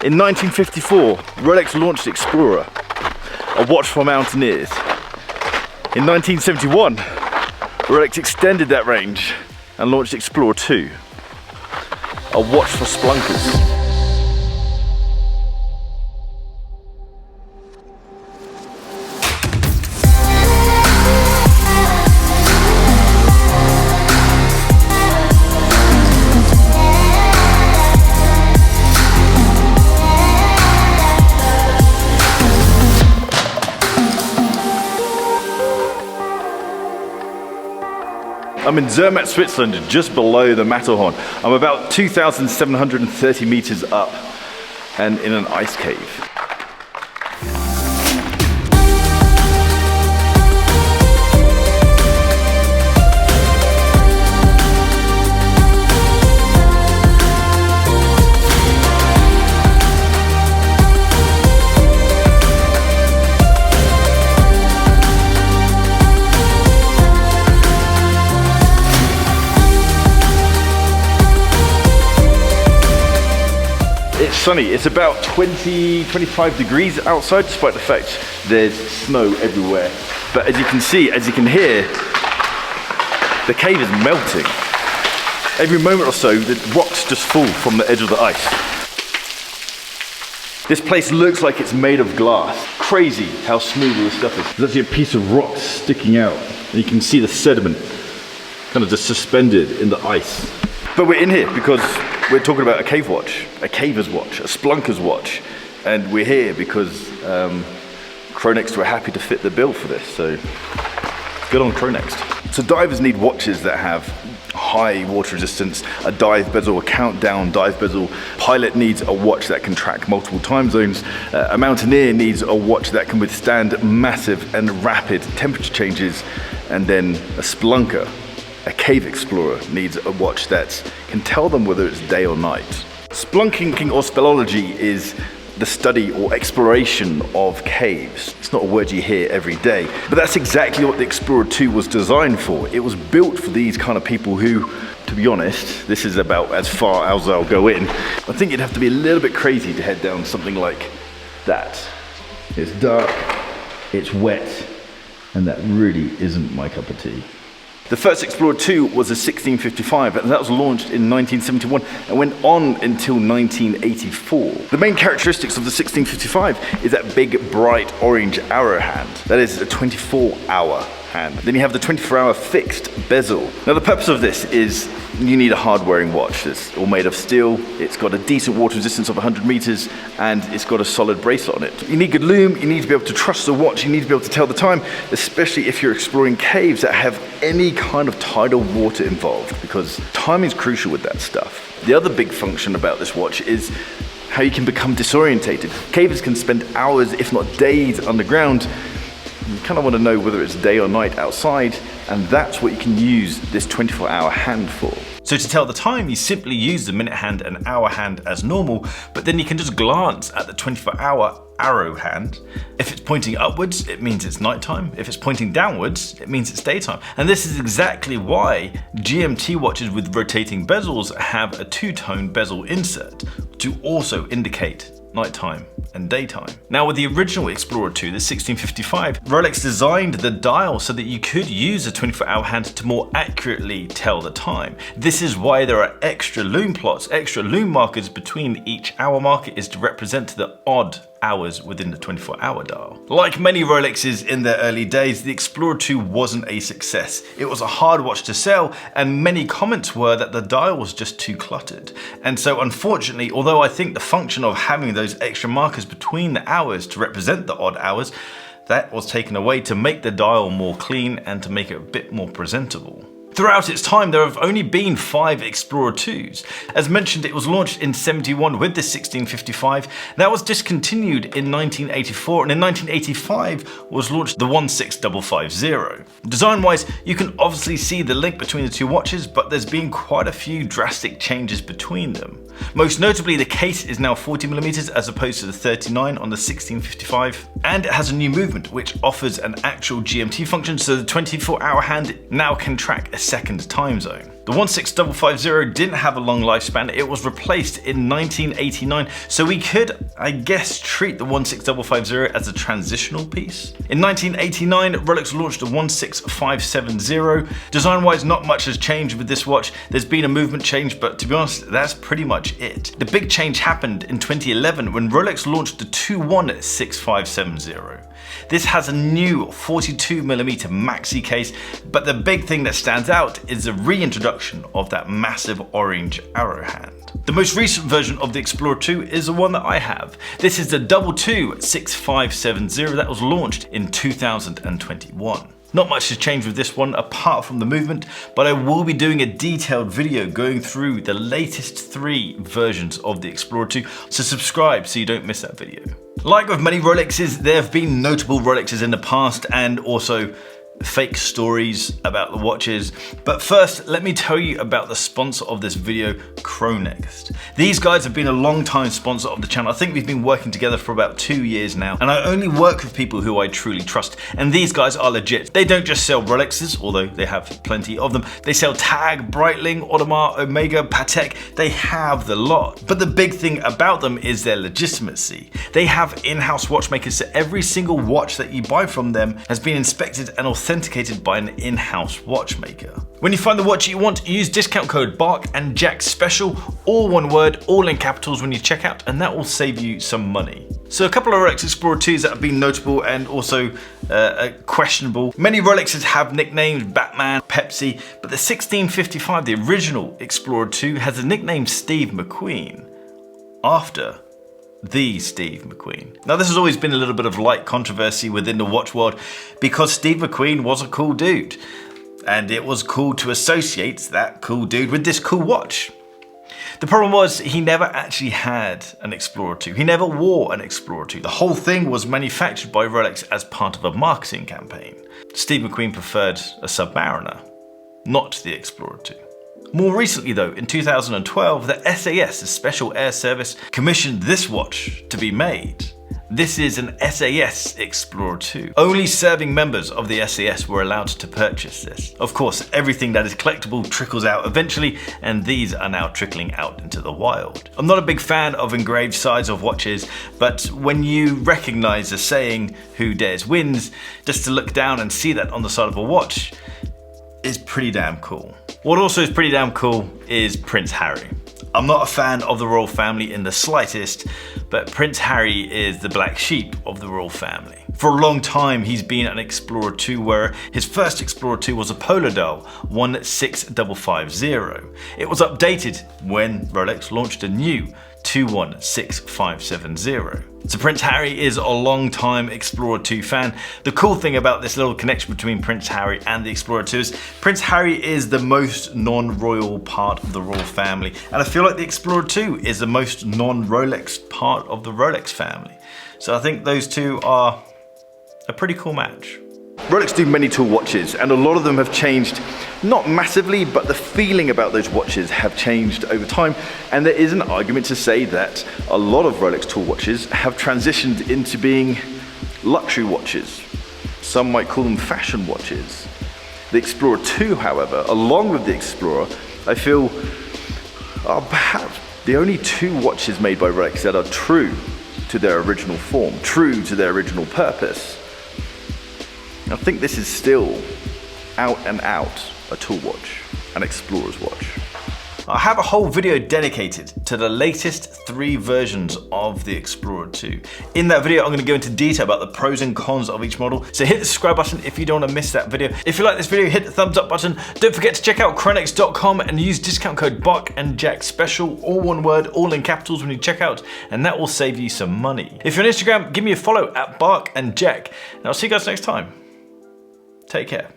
In 1954, Rolex launched Explorer, a watch for mountaineers. In 1971, Rolex extended that range and launched Explorer II, a watch for splunkers. I'm in Zermatt, Switzerland, just below the Matterhorn. I'm about 2,730 meters up and in an ice cave. It's sunny. It's about 25 degrees outside, despite the fact there's snow everywhere. But as you can see, as you can hear, the cave is melting. Every moment or so, the rocks just fall from the edge of the ice. This place looks like it's made of glass. Crazy how smooth all this stuff is. There's actually a piece of rock sticking out, and you can see the sediment kind of just suspended in the ice. But we're in here because we're talking about a cave watch, a caver's watch, a splunker's watch, and we're here because Chronext were happy to fit the bill for this, so good on Chronext. So divers need watches that have high water resistance, a dive bezel, a countdown dive bezel. Pilot needs a watch that can track multiple time zones. A mountaineer needs a watch that can withstand massive and rapid temperature changes, and then a splunker, a cave explorer, needs a watch that can tell them whether it's day or night. Splunking or speleology is the study or exploration of caves. It's not a word you hear every day, but that's exactly what the Explorer II was designed for. It was built for these kind of people who, to be honest, this is about as far as I'll go in. I think you'd have to be a little bit crazy to head down something like that. It's dark, it's wet, and that really isn't my cup of tea. The first Explorer II was a 1655, and that was launched in 1971 and went on until 1984. The main characteristics of the 1655 is that big, bright orange arrow hand. That is a 24-hour hand. Then you have the 24-hour fixed bezel. Now the purpose of this is you need a hard-wearing watch. It's all made of steel, it's got a decent water resistance of 100 meters, and it's got a solid bracelet on it. You need good lume, you need to be able to trust the watch, you need to be able to tell the time, especially if you're exploring caves that have any kind of tidal water involved, because time is crucial with that stuff. The other big function about this watch is how you can become disorientated. Cavers can spend hours, if not days, underground. You kind of want to know whether it's day or night outside, and that's what you can use this 24-hour hand for. So to tell the time, you simply use the minute hand and hour hand as normal, but then you can just glance at the 24-hour arrow hand. If it's pointing upwards, it means it's nighttime. If it's pointing downwards, it means it's daytime. And this is exactly why GMT watches with rotating bezels have a two-tone bezel insert to also indicate nighttime and daytime. Now with the original Explorer II, the 1655, Rolex designed the dial so that you could use a 24-hour hand to more accurately tell the time. This is why there are extra lume plots, extra lume markers between each hour marker, is to represent the odd hours within the 24-hour dial. Like many Rolexes in their early days, the Explorer II wasn't a success. It was a hard watch to sell, and many comments were that the dial was just too cluttered. And so unfortunately, although I think the function of having those extra markers between the hours to represent the odd hours, that was taken away to make the dial more clean and to make it a bit more presentable. Throughout its time, there have only been 5 Explorer IIs. As mentioned, it was launched in '71 with the 1655. That was discontinued in 1984, and in 1985 was launched the 16550. Design-wise, you can obviously see the link between the two watches, but there's been quite a few drastic changes between them. Most notably, the case is now 40mm as opposed to the 39 on the 1655, and it has a new movement which offers an actual GMT function, so the 24-hour hand now can track a second time zone. The 16550 didn't have a long lifespan. It was replaced in 1989, so we could, I guess, treat the 16550 as a transitional piece. In 1989, Rolex launched the 16570. Design-wise, not much has changed with this watch. There's been a movement change, but to be honest, that's pretty much it. The big change happened in 2011 when Rolex launched the 216570. This has a new 42mm maxi case, but the big thing that stands out is the reintroduction of that massive orange arrow hand. The most recent version of the Explorer II is the one that I have. This is the 226570 that was launched in 2021. Not much has changed with this one apart from the movement, but I will be doing a detailed video going through the latest 3 versions of the Explorer II, so subscribe so you don't miss that video. Like with many Rolexes, there have been notable Rolexes in the past and also fake stories about the watches. But first, let me tell you about the sponsor of this video, Chronext. These guys have been a long time sponsor of the channel. I think we've been working together for about 2 years now, and I only work with people who I truly trust, and these guys are legit. They don't just sell Rolexes, although they have plenty of them. They sell Tag, Breitling, Audemars, Omega, Patek. They have the lot. But the big thing about them is their legitimacy. They have in-house watchmakers, so every single watch that you buy from them has been inspected and authenticated by an in-house watchmaker. When you find the watch you want, use discount code BARK and JACK SPECIAL, all one word, all in capitals when you check out, and that will save you some money. So a couple of Rolex Explorer IIs that have been notable and also questionable. Many Rolexes have nicknames, Batman, Pepsi, but the 1655, the original Explorer II, has the nickname Steve McQueen, after the Steve McQueen. Now this has always been a little bit of light controversy within the watch world because Steve McQueen was a cool dude, and it was cool to associate that cool dude with this cool watch. The problem was he never actually had an Explorer II. He never wore an Explorer II. The whole thing was manufactured by Rolex as part of a marketing campaign. Steve McQueen preferred a Submariner, not the Explorer II. More recently though, in 2012, the SAS, the Special Air Service, commissioned this watch to be made. This is an SAS Explorer II. Only serving members of the SAS were allowed to purchase this. Of course, everything that is collectible trickles out eventually, and these are now trickling out into the wild. I'm not a big fan of engraved sides of watches, but when you recognize the saying, "Who dares wins," just to look down and see that on the side of a watch is pretty damn cool. What also is pretty damn cool is Prince Harry. I'm not a fan of the royal family in the slightest, but Prince Harry is the black sheep of the royal family. For a long time, he's been an Explorer II, where his first Explorer II was a Polar Dial 16550. It was updated when Rolex launched a new 216570. So Prince Harry is a long-time Explorer II fan. The cool thing about this little connection between Prince Harry and the Explorer II is Prince Harry is the most non-royal part of the royal family, and I feel like the Explorer II is the most non-Rolex part of the Rolex family. So I think those two are a pretty cool match. Rolex do many tool watches, and a lot of them have changed, not massively, but the feeling about those watches have changed over time, and there is an argument to say that a lot of Rolex tool watches have transitioned into being luxury watches. Some might call them fashion watches. The Explorer II, however, along with the Explorer, I feel are perhaps the only 2 watches made by Rolex that are true to their original form, true to their original purpose. I think this is still out and out a tool watch, an Explorer's watch. I have a whole video dedicated to the latest 3 versions of the Explorer II. In that video, I'm going to go into detail about the pros and cons of each model. So hit the subscribe button if you don't want to miss that video. If you like this video, hit the thumbs up button. Don't forget to check out Chronext.com and use discount code BARK and JACK SPECIAL, all one word, all in capitals when you check out, and that will save you some money. If you're on Instagram, give me a follow at BARK and JACK. And I'll see you guys next time. Take care.